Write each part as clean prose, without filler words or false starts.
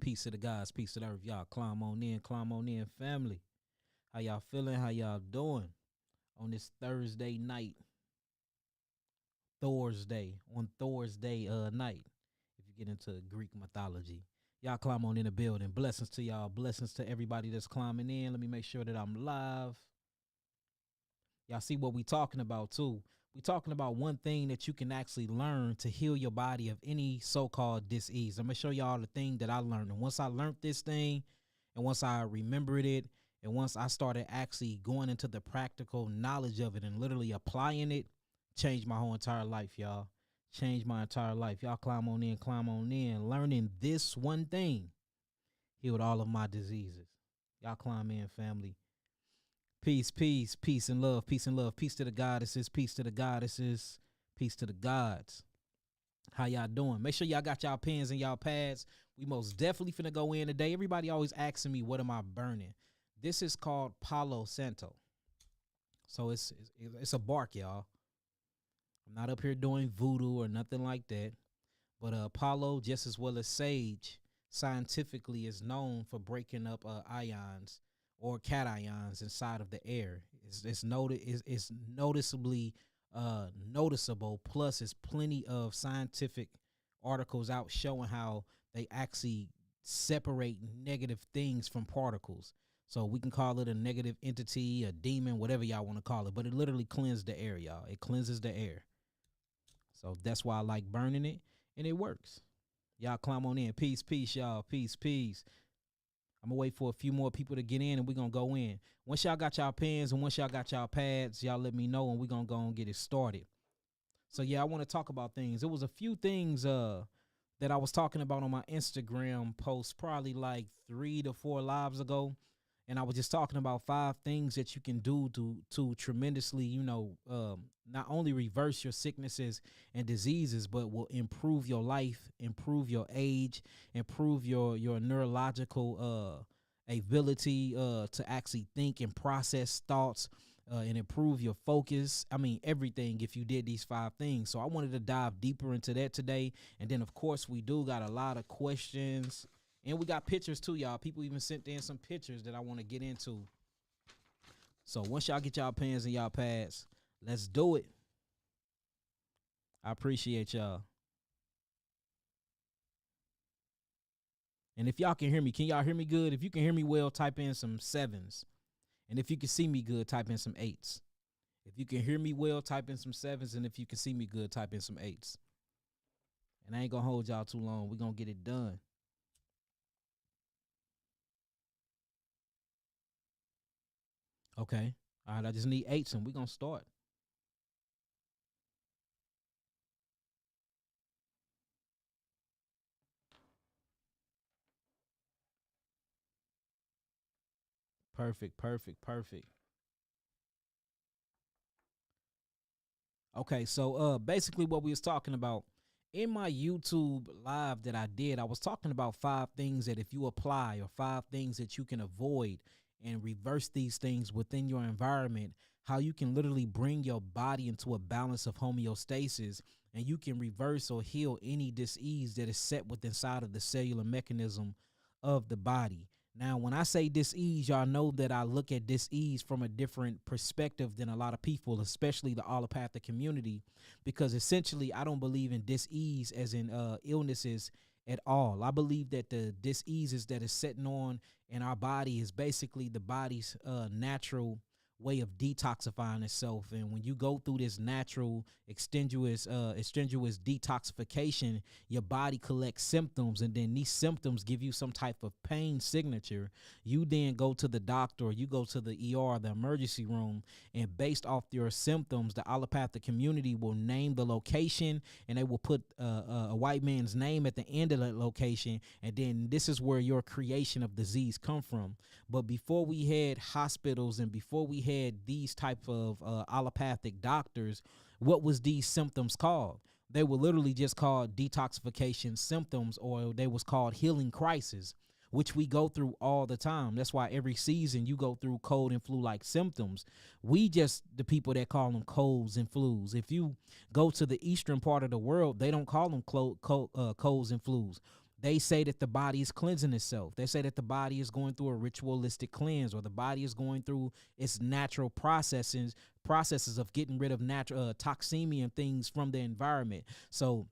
Peace to the gods, peace to the earth. Y'all climb on in, family. How y'all feeling? How y'all doing on this Thursday night, on Thursday night? If you get into Greek mythology, y'all climb on in the building. Blessings to y'all. Blessings to everybody that's climbing in. Let me make sure that I'm live. Y'all see what we talking about too. We talking about one thing that you can actually learn to heal your body of any so-called disease. I'm gonna show y'all the thing that I learned. And once I learned this thing, and once I remembered it, and once I started actually going into the practical knowledge of it and literally applying it, changed my whole entire life, y'all. Changed my entire life. Y'all climb on in, climb on in. Learning this one thing healed all of my diseases. Y'all climb in, family. Peace, peace, peace and love, peace and love. Peace to the goddesses, peace to the goddesses, peace to the gods. How y'all doing? Make sure y'all got y'all pens and y'all pads. We most definitely finna go in today. Everybody always asking me, what am I burning? This is called Palo Santo. So it's a bark, y'all. I'm not up here doing voodoo or nothing like that. But Palo, just as well as sage, scientifically is known for breaking up ions or cations inside of the air. It's noticeably noticeable. Plus, it's plenty of scientific articles out showing how they actually separate negative things from particles. So we can call it a negative entity, a demon, whatever y'all want to call it. But it literally cleanses the air, y'all. It cleanses the air. So that's why I like burning it, and it works. Y'all climb on in. Peace, peace, y'all. Peace, peace. I'm gonna wait for a few more people to get in, and we're gonna go in. Once y'all got y'all pens and once y'all got y'all pads, y'all let me know, and we're gonna go and get it started. So yeah, I want to talk about things. There was a few things that I was talking about on my Instagram post probably like 3 to 4 lives ago. And I was just talking about 5 things that you can do to tremendously, not only reverse your sicknesses and diseases, but will improve your life, improve your age, improve your neurological ability to actually think and process thoughts, and improve your focus. I mean, everything if you did these 5 things. So I wanted to dive deeper into that today. And then, of course, we do got a lot of questions. And we got pictures too, y'all. People even sent in some pictures that I want to get into. So once y'all get y'all pens and y'all pads, let's do it. I appreciate y'all. And if y'all can hear me, can y'all hear me good? If you can hear me well, type in some 7s. And if you can see me good, type in some 8s. If you can hear me well, type in some 7s. And if you can see me good, type in some 8s. And I ain't going to hold y'all too long. We're going to get it done. Okay. All right, I just need 8s and we're going to start. Perfect, perfect, perfect. Okay, so basically what we was talking about in my YouTube live that I did, I was talking about 5 things that if you apply or 5 things that you can avoid and reverse these things within your environment, how you can literally bring your body into a balance of homeostasis and you can reverse or heal any disease that is set within inside of the cellular mechanism of the body. Now, when I say dis-ease, y'all know that I look at dis-ease from a different perspective than a lot of people, especially the allopathic community, because essentially I don't believe in dis-ease as in illnesses at all. I believe that the dis-eases that is setting on in our body is basically the body's natural way of detoxifying itself. And when you go through this natural extenuous detoxification, your body collects symptoms, and then these symptoms give you some type of pain signature. You then go to the doctor, or you go to the ER, the emergency room, and based off your symptoms, the allopathic community will name the location, and they will put a white man's name at the end of that location, and then this is where your creation of disease come from. But before we had hospitals and before we had these type of allopathic doctors, what was these symptoms called? They were literally just called detoxification symptoms, or they was called healing crisis, which we go through all the time. That's why every season you go through cold and flu-like symptoms. We just the people that call them colds and flus. If you go to the eastern part of the world, they don't call them colds and flus. they say that the body is cleansing itself. They say that the body is going through a ritualistic cleanse, or the body is going through its natural processes of getting rid of natural toxemia and things from the environment. So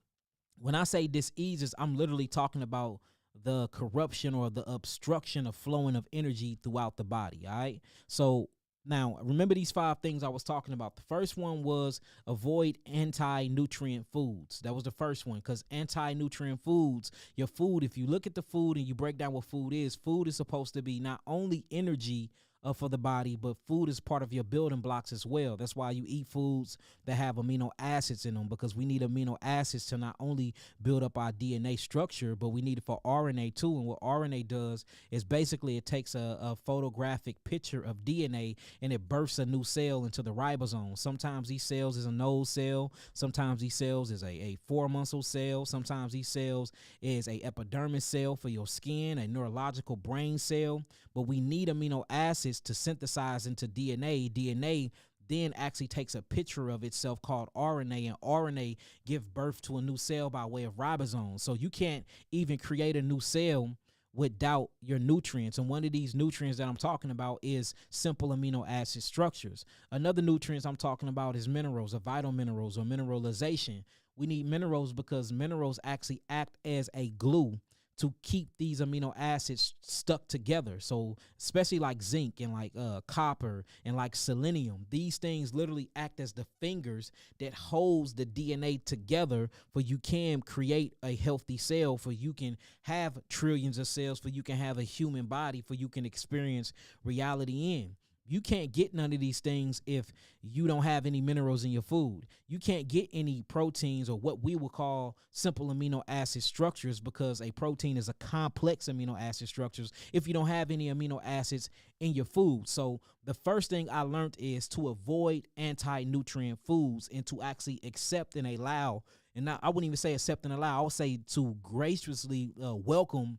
when I say diseases, I'm literally talking about the corruption or the obstruction of flowing of energy throughout the body. All right. So now remember these 5 things I was talking about. The first one was avoid anti-nutrient foods. That was the first one, because anti-nutrient foods, your food, if you look at the food and you break down what food is supposed to be not only energy for the body, but food is part of your building blocks as well. That's why you eat foods that have amino acids in them, because we need amino acids to not only build up our DNA structure, but we need it for RNA too. And what RNA does is basically it takes a photographic picture of DNA and it bursts a new cell into the ribosome. Sometimes these cells is a node cell. Sometimes these cells is a 4-muscle cell. Sometimes these cells is a epidermis cell for your skin, a neurological brain cell. But we need amino acids to synthesize into DNA. DNA then actually takes a picture of itself called RNA, and RNA give birth to a new cell by way of ribosomes. So you can't even create a new cell without your nutrients. And one of these nutrients that I'm talking about is simple amino acid structures. Another nutrients I'm talking about is minerals, or vital minerals, or mineralization. We need minerals because minerals actually act as a glue to keep these amino acids stuck together. So especially like zinc and like copper and like selenium, these things literally act as the fingers that holds the DNA together for you can create a healthy cell, for you can have trillions of cells, for you can have a human body, for you can experience reality in. You can't get none of these things if you don't have any minerals in your food. You can't get any proteins or what we would call simple amino acid structures, because a protein is a complex amino acid structures if you don't have any amino acids in your food. So the first thing I learned is to avoid anti-nutrient foods and to actually accept and allow, and I wouldn't even say accept and allow, I would say to graciously welcome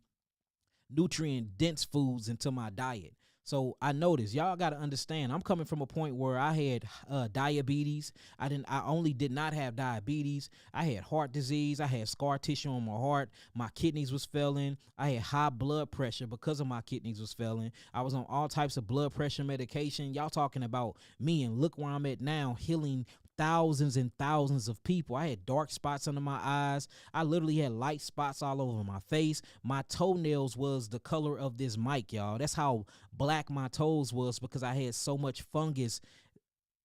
nutrient-dense foods into my diet. So I noticed, y'all got to understand, I'm coming from a point where I had diabetes. I only did not have diabetes. I had heart disease. I had scar tissue on my heart. My kidneys was failing. I had high blood pressure because of my kidneys was failing. I was on all types of blood pressure medication. Y'all talking about me, and look where I'm at now, healing thousands and thousands of people. I had dark spots under my eyes. I literally had light spots all over my face. My toenails was the color of this mic, y'all. That's how black my toes was, because I had so much fungus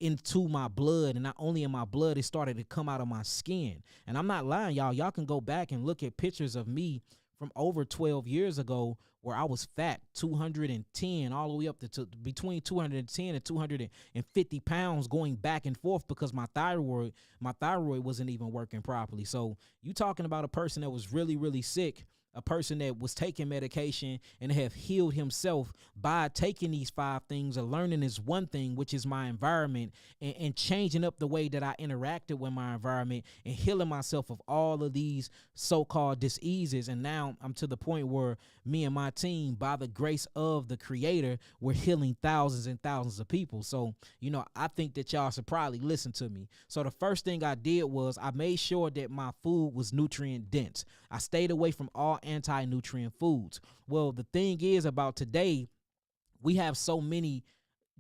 into my blood, and not only in my blood, it started to come out of my skin. And I'm not lying, y'all. Y'all can go back and look at pictures of me from over 12 years ago where I was fat, 210, all the way up to between 210 and 250 pounds, going back and forth because my thyroid wasn't even working properly. So you talking about a person that was really, really sick, a person that was taking medication and have healed himself by taking these 5 things, or learning this one thing, which is my environment, and changing up the way that I interacted with my environment and healing myself of all of these so-called diseases. And now I'm to the point where me and my team, by the grace of the creator, we're healing thousands and thousands of people. So, I think that y'all should probably listen to me. So the first thing I did was I made sure that my food was nutrient dense. I stayed away from all anti-nutrient foods. Well, the thing is about today, we have so many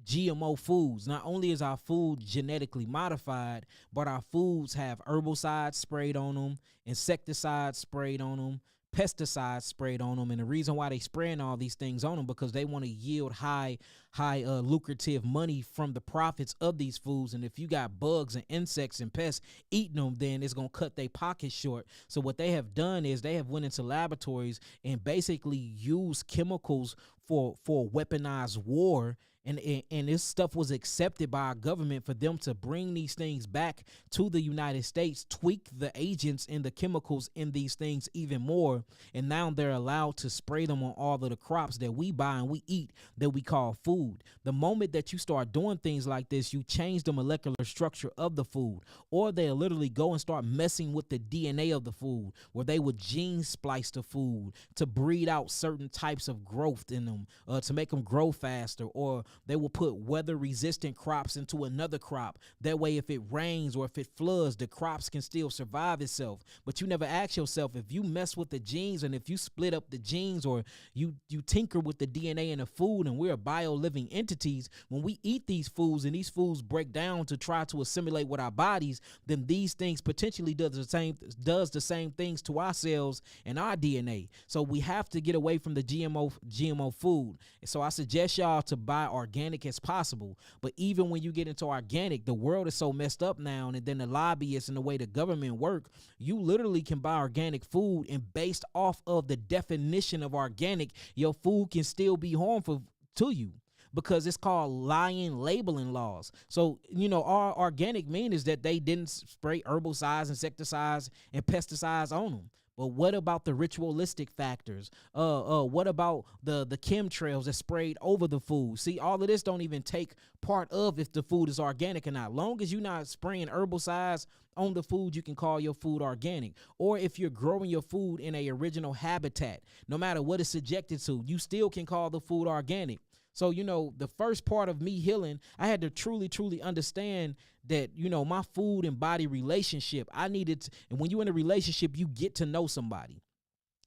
GMO foods. Not only is our food genetically modified, but our foods have herbicides sprayed on them, insecticides sprayed on them, pesticides sprayed on them. And the reason why they spraying all these things on them, because they want to yield high lucrative money from the profits of these foods. And if you got bugs and insects and pests eating them, then it's going to cut their pockets short. So what they have done is they have went into laboratories and basically used chemicals for weaponized war. And this stuff was accepted by our government for them to bring these things back to the United States, tweak the agents and the chemicals in these things even more. And now they're allowed to spray them on all of the crops that we buy and we eat that we call food. The moment that you start doing things like this, you change the molecular structure of the food, or they'll literally go and start messing with the DNA of the food, where they would gene splice the food to breed out certain types of growth in them. them to make them grow faster, or they will put weather resistant crops into another crop. That way, if it rains or if it floods, the crops can still survive itself. But you never ask yourself, if you mess with the genes and if you split up the genes, or you tinker with the DNA in the food, and we're bio living entities, when we eat these foods and these foods break down to try to assimilate with our bodies, then these things potentially does the same things to our cells and our DNA. So we have to get away from the GMO food. And so I suggest y'all to buy organic as possible. But even when you get into organic, the world is so messed up now, and then the lobbyists and the way the government work, you literally can buy organic food, and based off of the definition of organic, your food can still be harmful to you, because it's called lying labeling laws. So, our organic mean is that they didn't spray herbicides, insecticides, and pesticides on them. But what about the ritualistic factors? What about the chemtrails that sprayed over the food? See, all of this don't even take part of if the food is organic or not. Long as you're not spraying herbicides on the food, you can call your food organic. Or if you're growing your food in a original habitat, no matter what it's subjected to, you still can call the food organic. So, the first part of me healing, I had to truly understand that, my food and body relationship, I needed to, and when you're in a relationship, you get to know somebody.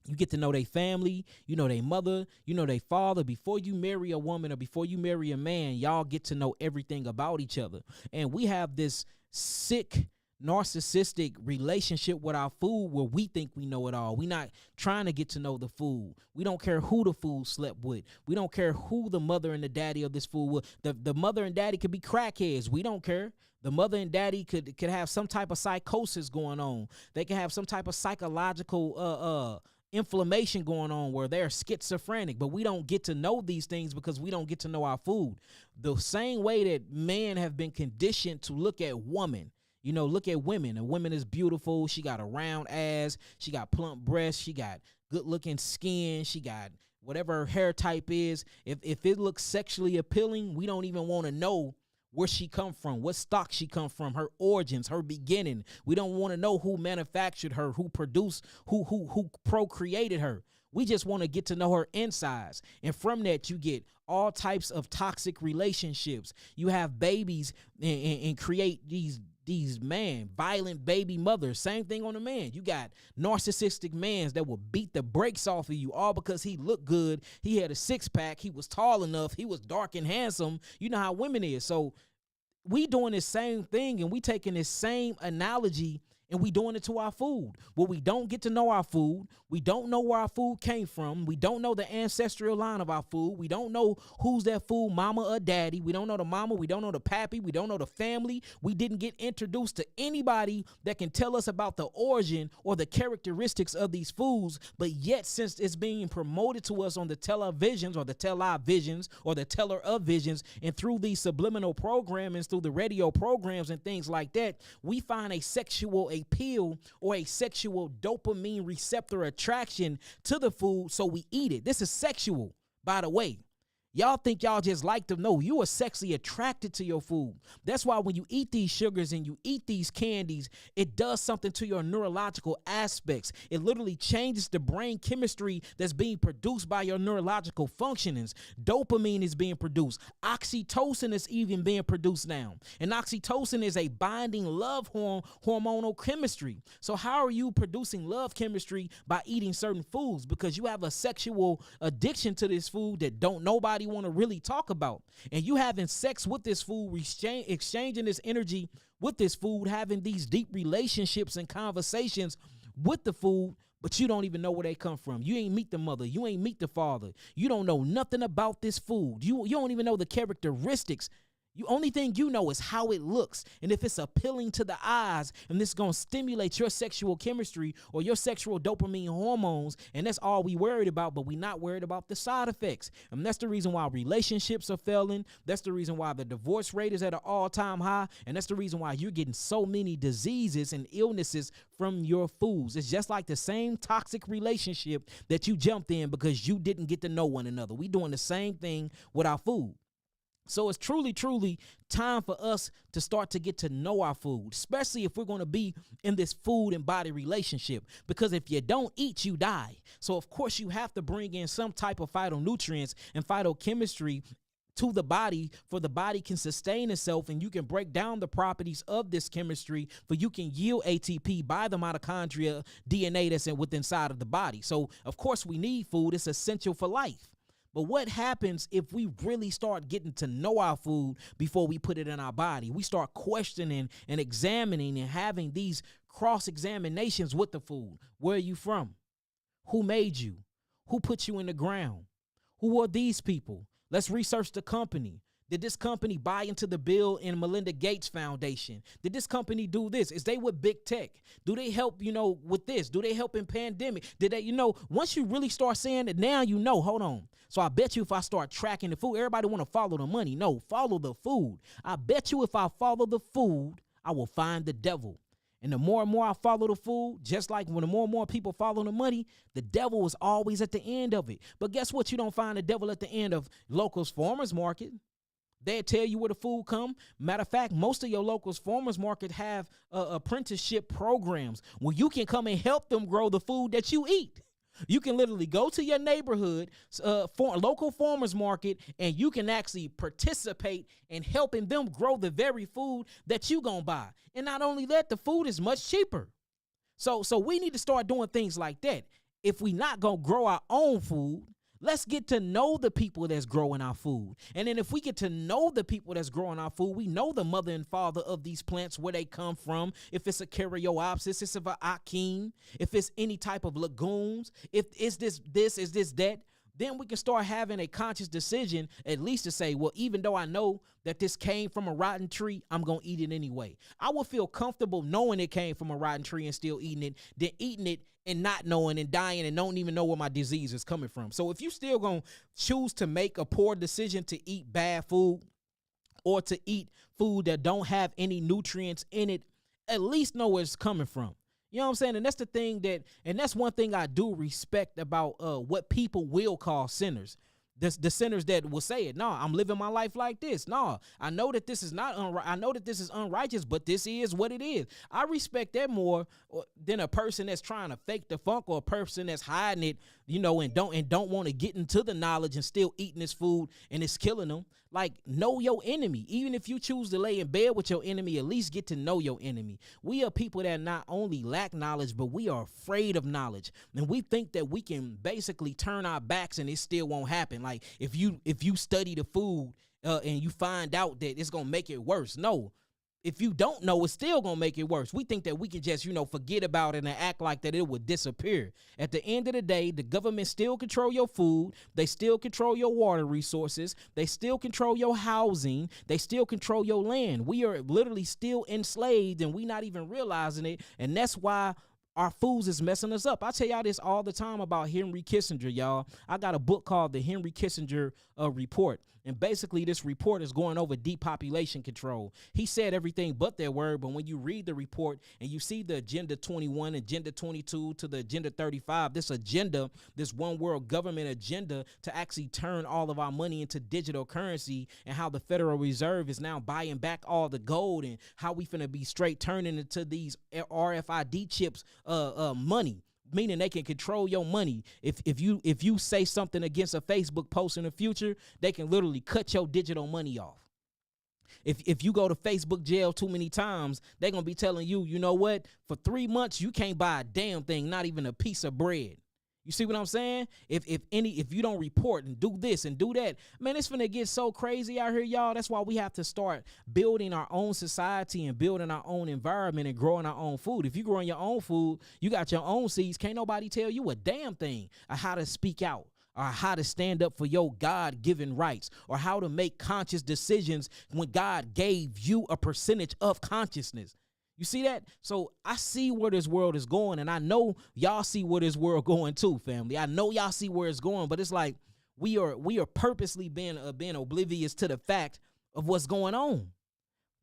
You get to know their family, their mother, their father. Before you marry a woman or before you marry a man, y'all get to know everything about each other. And we have this sick, narcissistic relationship with our food where we think we know it all. We're not trying to get to know the food. We don't care who the food slept with. We don't care who the mother and the daddy of this food was. The mother and daddy could be crackheads. We don't care. The mother and daddy could have some type of psychosis going on. They can have some type of psychological inflammation going on where they're schizophrenic, but we don't get to know these things because we don't get to know our food. The same way that men have been conditioned to look at women. Look at women. A woman is beautiful. She got a round ass. She got plump breasts. She got good looking skin. She got whatever her hair type is. If it looks sexually appealing, we don't even want to know where she come from, what stock she come from, her origins, her beginning. We don't want to know who manufactured her, who produced, who procreated her. We just want to get to know her insides. And from that, you get all types of toxic relationships. You have babies and create these violent baby mothers. Same thing on the man. You got narcissistic mans that will beat the brakes off of you all because he looked good. He had a six-pack. He was tall enough. He was dark and handsome. You know how women is. So we doing this same thing, and we taking this same analogy, and we doing it to our food. Well, we don't get to know our food. We don't know where our food came from. We don't know the ancestral line of our food. We don't know who's that food, mama or daddy. We don't know the mama. We don't know the pappy. We don't know the family. We didn't get introduced to anybody that can tell us about the origin or the characteristics of these foods. But yet, since it's being promoted to us on the televisions or the televisions or the teller of visions, and through these subliminal programmings, through the radio programs and things like that, we find a sexual appeal or a sexual dopamine receptor attraction to the food, so we eat it. This is sexual, by the way. Y'all think y'all just like them. No, you are sexually attracted to your food. That's why when you eat these sugars and you eat these candies, it does something to your neurological aspects. It literally changes the brain chemistry that's being produced by your neurological functionings. Dopamine is being produced. Oxytocin is even being produced now. And oxytocin is a binding love hormonal chemistry. So how are you producing love chemistry by eating certain foods? Because you have a sexual addiction to this food that don't nobody want to really talk about. And you having sex with this food, exchanging this energy with this food, having these deep relationships and conversations with the food, but you don't even know where they come from. You ain't meet the mother. You ain't meet the father. You don't know nothing about this food. You don't even know the characteristics. The only thing you know is how it looks, and if it's appealing to the eyes, and this is going to stimulate your sexual chemistry or your sexual dopamine hormones, and that's all we worried about, but we not worried about the side effects. And that's the reason why relationships are failing. That's the reason why the divorce rate is at an all-time high, and that's the reason why you're getting so many diseases and illnesses from your foods. It's just like the same toxic relationship that you jumped in because you didn't get to know one another. We doing the same thing with our food. So it's truly, truly time for us to start to get to know our food, especially if we're going to be in this food and body relationship. Because if you don't eat, you die. So, of course, you have to bring in some type of phytonutrients and phytochemistry to the body for the body can sustain itself, and you can break down the properties of this chemistry for you can yield ATP by the mitochondria DNA that's within inside of the body. So, of course, we need food. It's essential for life. But what happens if we really start getting to know our food before we put it in our body? We start questioning and examining and having these cross-examinations with the food. Where are you from? Who made you? Who put you in the ground? Who are these people? Let's research the company. Did this company buy into the Bill and Melinda Gates Foundation? Did this company do this? Is they with big tech? Do they help, with this? Do they help in pandemic? Did they, once you really start saying it, now hold on. So I bet you if I start tracking the food, everybody want to follow the money. No, follow the food. I bet you if I follow the food, I will find the devil. And the more and more I follow the food, just like when the more and more people follow the money, the devil is always at the end of it. But guess what? You don't find the devil at the end of locals farmers market. They'll tell you where the food come. Matter of fact, most of your locals farmers market have apprenticeship programs where you can come and help them grow the food that you eat. You can literally go to your neighborhood, local farmers market, and you can actually participate in helping them grow the very food that you gonna buy. And not only that, the food is much cheaper. So we need to start doing things like that. If we not gonna grow our own food, let's get to know the people that's growing our food. And then if we get to know the people that's growing our food, we know the mother and father of these plants, where they come from. If it's a Caryopsis, it's a Achene, if it's any type of legumes, if it's this, is this, that, then we can start having a conscious decision, at least to say, well, even though I know that this came from a rotten tree, I'm going to eat it anyway. I will feel comfortable knowing it came from a rotten tree and still eating it than eating it and not knowing and dying and don't even know where my disease is coming from. So if you still going to choose to make a poor decision to eat bad food or to eat food that don't have any nutrients in it, at least know where it's coming from. You know what I'm saying? And that's the thing and that's one thing I do respect about what people will call sinners. The sinners that will say it. No, I'm living my life like this. No, I know that this is not I know that this is unrighteous, but this is what it is. I respect that more than a person that's trying to fake the funk, or a person that's hiding it, and don't want to get into the knowledge and still eating this food and it's killing them. Like, know your enemy. Even if you choose to lay in bed with your enemy, at least get to know your enemy. We are people that not only lack knowledge, but we are afraid of knowledge. And we think that we can basically turn our backs and it still won't happen. Like, if you study the food and you find out that it's going to make it worse. No. If you don't know, it's still going to make it worse. We think that we can just, forget about it and act like that it would disappear. At the end of the day, the government still control your food. They still control your water resources. They still control your housing. They still control your land. We are literally still enslaved, and we not even realizing it. And that's why our foods is messing us up. I tell y'all this all the time about Henry Kissinger, y'all. I got a book called the Henry Kissinger Report. And basically this report is going over depopulation control. He said everything but that word, but when you read the report and you see the Agenda 21, Agenda 22 to the Agenda 35, this agenda, this one world government agenda to actually turn all of our money into digital currency, and how the Federal Reserve is now buying back all the gold, and how we finna be straight turning into these RFID chips money. Meaning they can control your money. If you say something against a Facebook post in the future, they can literally cut your digital money off. If you go to Facebook jail too many times, they're going to be telling you, you know what? For 3 months, you can't buy a damn thing, not even a piece of bread. You see what I'm saying? If you don't report and do this and do that, man, it's finna get so crazy out here, y'all. That's why we have to start building our own society and building our own environment and growing our own food. If you growing your own food, you got your own seeds. Can't nobody tell you a damn thing or how to speak out, or how to stand up for your God-given rights, or how to make conscious decisions when God gave you a percentage of consciousness. You see that? So I see where this world is going, and I know y'all see where this world going too, family. I know y'all see where it's going, but it's like we are purposely being oblivious to the fact of what's going on.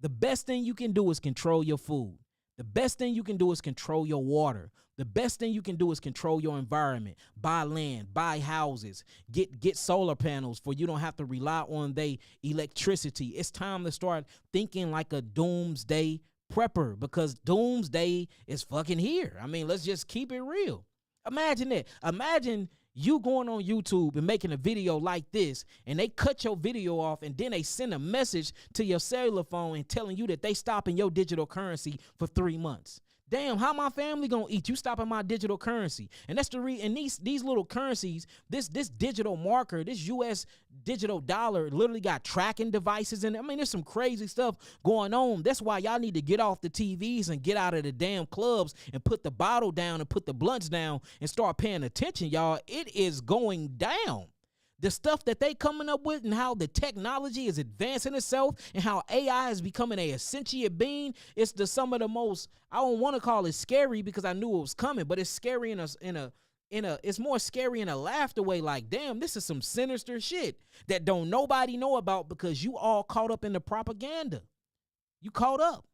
The best thing you can do is control your food. The best thing you can do is control your water. The best thing you can do is control your environment. Buy land, buy houses, get solar panels for you don't have to rely on their electricity. It's time to start thinking like a doomsday prepper, because doomsday is fucking here. I mean, let's just keep it real. Imagine that. Imagine you going on YouTube and making a video like this, and they cut your video off, and then they send a message to your cellular phone and telling you that they stopping your digital currency for 3 months. Damn, how my family gonna eat? You stopping my digital currency. And that's the and these little currencies, this digital marker, this US digital dollar literally got tracking devices in it. I mean, there's some crazy stuff going on. That's why y'all need to get off the TVs and get out of the damn clubs and put the bottle down and put the blunts down and start paying attention, y'all. It is going down. The stuff that they coming up with and how the technology is advancing itself and how AI is becoming a sentient being, it's some of the most, I don't want to call it scary because I knew it was coming, but it's scary it's more scary in a laughter way. Like, damn, this is some sinister shit that don't nobody know about because you all caught up in the propaganda. You caught up.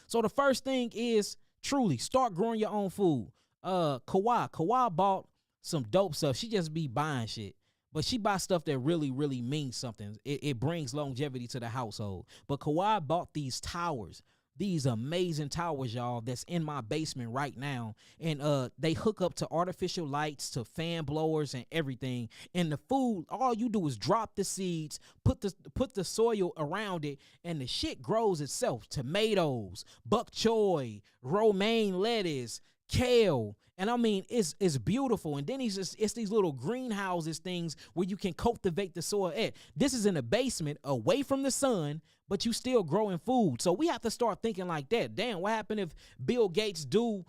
So the first thing is truly start growing your own food. Kawhi bought some dope stuff. She just be buying shit. But she buys stuff that really, really means something. It brings longevity to the household. But Kawhi bought these towers, these amazing towers, y'all, that's in my basement right now. And they hook up to artificial lights, to fan blowers and everything. And the food, all you do is drop the seeds, put the soil around it, and the shit grows itself. Tomatoes, bok choy, romaine lettuce, kale. And I mean, it's beautiful. And then it's these little greenhouses things where you can cultivate the soil at. This is in the basement, away from the sun, but you still growing food. So we have to start thinking like that. Damn, what happened if Bill Gates become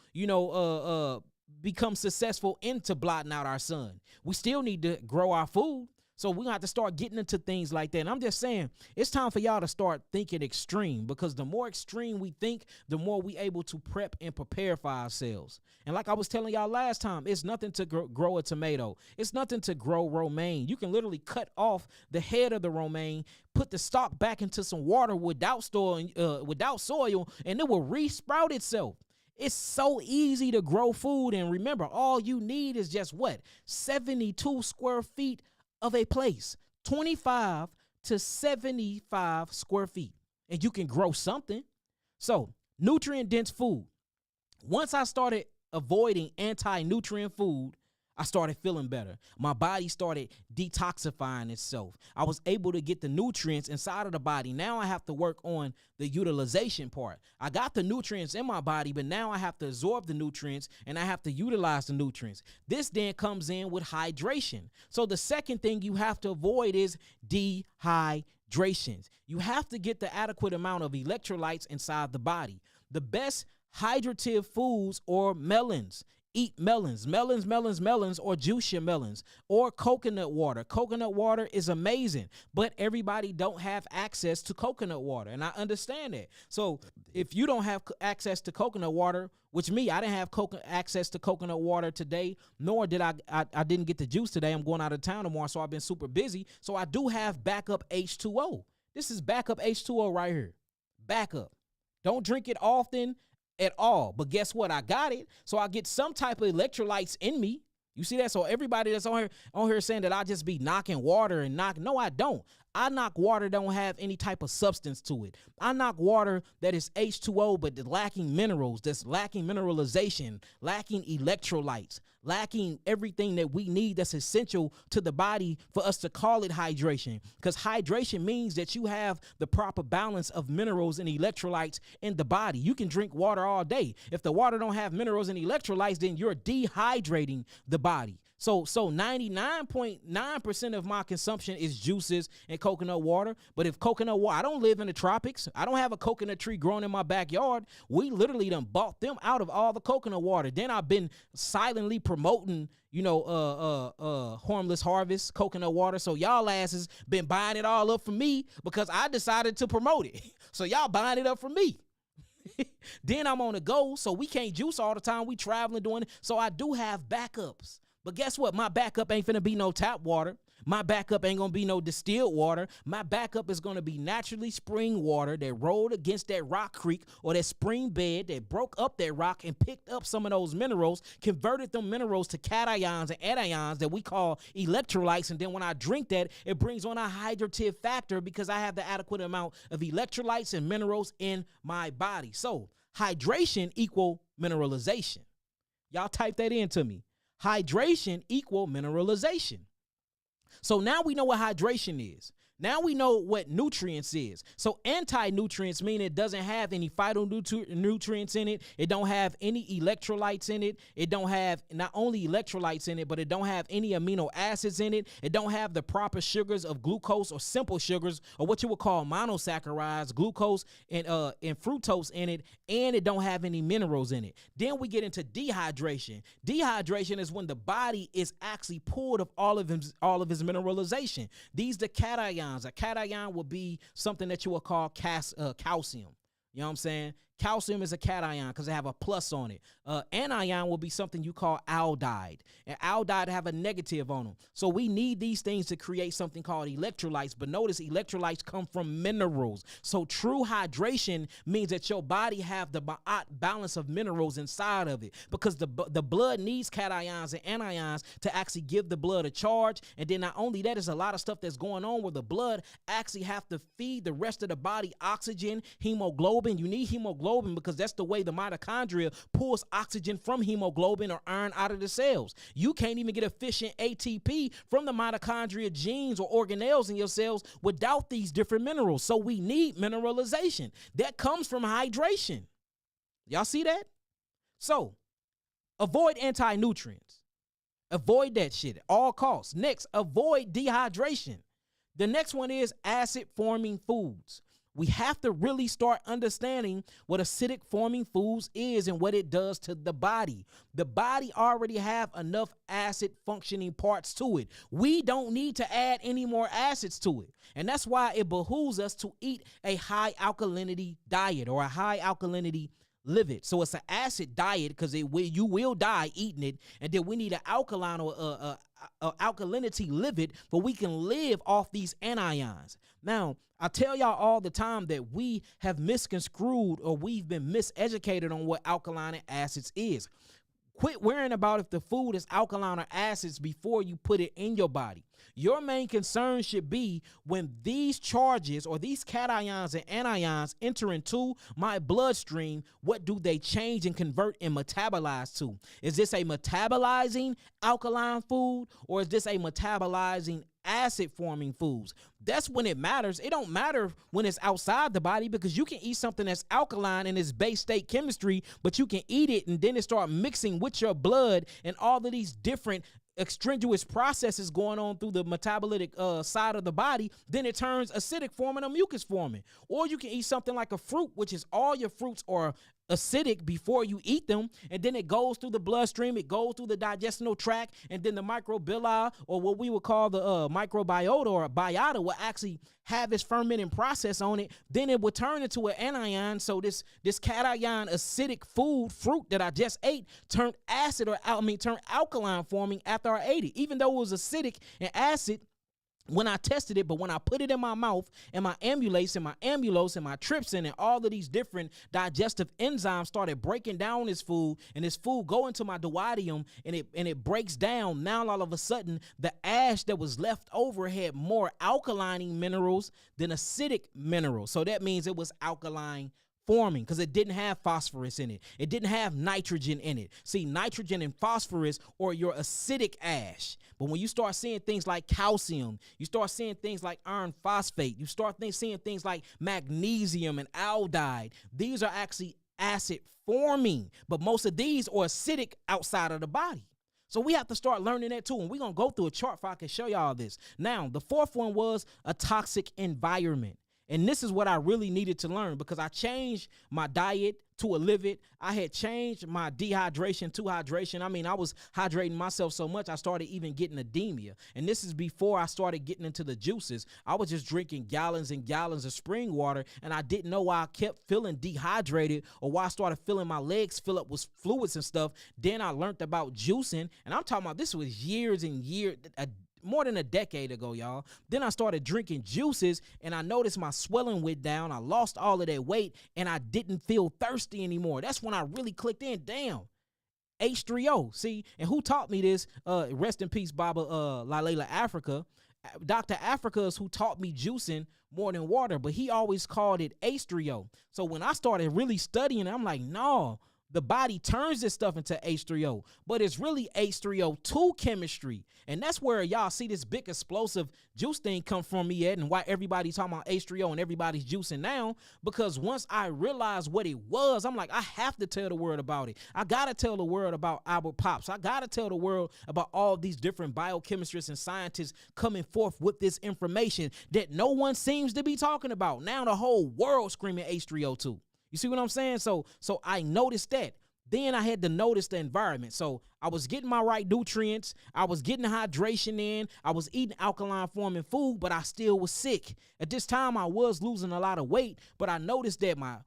successful into blotting out our sun? We still need to grow our food. So we're going to have to start getting into things like that. And I'm just saying, it's time for y'all to start thinking extreme, because the more extreme we think, the more we able to prep and prepare for ourselves. And like I was telling y'all last time, it's nothing to grow a tomato. It's nothing to grow romaine. You can literally cut off the head of the romaine, put the stalk back into some water without soil, and it will re-sprout itself. It's so easy to grow food. And remember, all you need is just 72 square feet of a place, 25 to 75 square feet, and you can grow something. So nutrient dense food. Once I started avoiding anti-nutrient food, I started feeling better. My body started detoxifying itself. I was able to get the nutrients inside of the body. Now I have to work on the utilization part. I got the nutrients in my body, but now I have to absorb the nutrients and I have to utilize the nutrients. This then comes in with hydration. So the second thing you have to avoid is dehydration. You have to get the adequate amount of electrolytes inside the body. The best hydrative foods are melons. Eat melons, or juice your melons, or coconut water. Coconut water is amazing, but everybody don't have access to coconut water, and I understand that. So if you don't have access to coconut water, which I didn't have access to coconut water today, nor did I didn't get the juice today. I'm going out of town tomorrow, so I've been super busy. So I do have backup H2O. This is backup H2O right here. Backup. Don't drink it often at all, but guess what? I got it, so I get some type of electrolytes in me. You see that? So everybody that's on here saying that I just be knocking water and no, I don't. I knock water that don't have any type of substance to it. I knock water that is H2O but lacking minerals, that's lacking mineralization, lacking electrolytes, lacking everything that we need that's essential to the body for us to call it hydration. Because hydration means that you have the proper balance of minerals and electrolytes in the body. You can drink water all day. If the water don't have minerals and electrolytes, then you're dehydrating the body. So 99.9% of my consumption is juices and coconut water. But if coconut water, I don't live in the tropics. I don't have a coconut tree growing in my backyard. We literally done bought them out of all the coconut water. Then I've been silently promoting, Harmless Harvest coconut water. So y'all asses been buying it all up for me because I decided to promote it. So y'all buying it up for me. Then I'm on the go, so we can't juice all the time. We traveling doing it. So I do have backups. But guess what? My backup ain't finna be no tap water. My backup ain't gonna be no distilled water. My backup is gonna be naturally spring water that rolled against that rock creek or that spring bed that broke up that rock and picked up some of those minerals, converted them minerals to cations and anions that we call electrolytes. And then when I drink that, it brings on a hydrative factor because I have the adequate amount of electrolytes and minerals in my body. So hydration equal mineralization. Y'all type that into me. Hydration equal mineralization. So now we know what hydration is. Now we know what nutrients is. So anti-nutrients mean it doesn't have any phytonutrients in it. It don't have any electrolytes in it. It don't have not only electrolytes in it, but it don't have any amino acids in it. It don't have the proper sugars of glucose or simple sugars or what you would call monosaccharides, glucose and fructose in it, and it don't have any minerals in it. Then we get into dehydration. Dehydration is when the body is actually pulled of all of his mineralization. These the cations. A cation will be something that you will call calcium. You know what I'm saying? Calcium is a cation because they have a plus on it. Anion will be something you call aldehyde. And aldehyde have a negative on them. So we need these things to create something called electrolytes. But notice electrolytes come from minerals. So true hydration means that your body have the balance of minerals inside of it. Because the blood needs cations and anions to actually give the blood a charge. And then not only that, there's a lot of stuff that's going on where the blood actually have to feed the rest of the body oxygen, hemoglobin. You need hemoglobin because that's the way the mitochondria pulls oxygen from hemoglobin or iron out of the cells. You can't even get efficient ATP from the mitochondria genes or organelles in your cells without these different minerals. So we need mineralization. That comes from hydration. Y'all see that? So avoid anti-nutrients. Avoid that shit at all costs. Next, avoid dehydration. The next one is acid-forming foods. We have to really start understanding what acidic forming foods is and what it does to the body. The body already have enough acid functioning parts to it. We don't need to add any more acids to it. And that's why it behooves us to eat a high alkalinity diet or a high alkalinity livid. So it's an acid diet because you will die eating it. And then we need an alkaline or alkalinity livid, but we can live off these anions. Now, I tell y'all all the time that we have misconstrued or we've been miseducated on what alkaline and acids is. Quit worrying about if the food is alkaline or acids before you put it in your body. Your main concern should be when these charges or these cations and anions enter into my bloodstream, what do they change and convert and metabolize to? Is this a metabolizing alkaline food or is this a metabolizing acid forming foods? That's when it matters. It don't matter when it's outside the body because you can eat something that's alkaline in its base state chemistry, but you can eat it and then it start mixing with your blood and all of these different extraneous processes going on through the metabolic side of the body, then it turns acidic forming or mucus forming. Or you can eat something like a fruit, which is all your fruits are acidic before you eat them, and then it goes through the bloodstream, it goes through the digestional tract, and then the microbiota, or what we would call the microbiota or biota, will actually have this fermenting process on it. Then it will turn into an anion. So this cation acidic fruit that I just ate turned turned alkaline forming after I ate it, even though it was acidic and acid when I tested it. But when I put it in my mouth and my amylase and my amylose and my trypsin and all of these different digestive enzymes started breaking down this food, and this food go into my duodenum and it breaks down. Now all of a sudden the ash that was left over had more alkalining minerals than acidic minerals. So that means it was alkaline forming because it didn't have phosphorus in it. It didn't have nitrogen in it. See, nitrogen and phosphorus are your acidic ash. But when you start seeing things like calcium, you start seeing things like iron phosphate, you start seeing things like magnesium and aldehyde, these are actually acid forming. But most of these are acidic outside of the body. So we have to start learning that too. And we're going to go through a chart so I can show y'all this. Now, the fourth one was a toxic environment. And this is what I really needed to learn because I changed my diet to a livid. I had changed my dehydration to hydration. I mean, I was hydrating myself so much, I started even getting anemia. And this is before I started getting into the juices. I was just drinking gallons and gallons of spring water, and I didn't know why I kept feeling dehydrated or why I started feeling my legs fill up with fluids and stuff. Then I learned about juicing, and I'm talking about this was years and years, more than a decade ago, y'all. Then I started drinking juices, and I noticed my swelling went down. I lost all of that weight, and I didn't feel thirsty anymore. That's when I really clicked in. Damn. H3O. See, and who taught me this? Rest in peace, Baba Lalela Africa. Dr. Africa is who taught me juicing more than water, but he always called it H3O. So when I started really studying, I'm like, no, the body turns this stuff into H3O, but it's really H3O2 chemistry. And that's where y'all see this big explosive juice thing come from me at, and why everybody's talking about H3O and everybody's juicing now, because once I realized what it was, I'm like, I have to tell the world about it. I got to tell the world about Albert Pops. I got to tell the world about all these different biochemists and scientists coming forth with this information that no one seems to be talking about. Now the whole world screaming H3O2. You see what I'm saying? So I noticed that. Then I had to notice the environment. So I was getting my right nutrients. I was getting the hydration in. I was eating alkaline forming food, but I still was sick. At this time, I was losing a lot of weight, but I noticed that my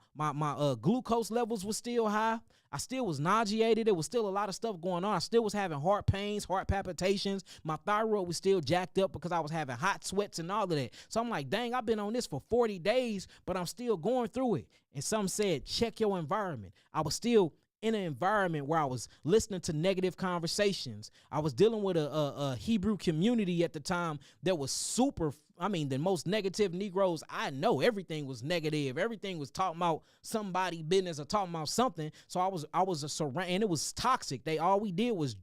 glucose levels were still high. I still was nauseated. There was still a lot of stuff going on. I still was having heart pains, heart palpitations. My thyroid was still jacked up because I was having hot sweats and all of that. So I'm like, dang, I've been on this for 40 days, but I'm still going through it. And some said, check your environment. I was still in an environment where I was listening to negative conversations. I was dealing with a Hebrew community at the time that was super, the most negative Negroes I know. Everything was negative. Everything was talking about somebody business or talking about something. So I was a surround, and it was toxic. All we did was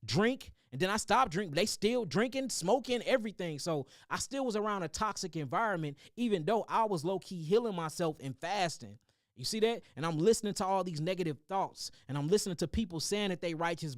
drink, and then I stopped drinking. They still drinking, smoking, everything. So I still was around a toxic environment, even though I was low-key healing myself and fasting. You see that? And I'm listening to all these negative thoughts, and I'm listening to people saying that they righteous,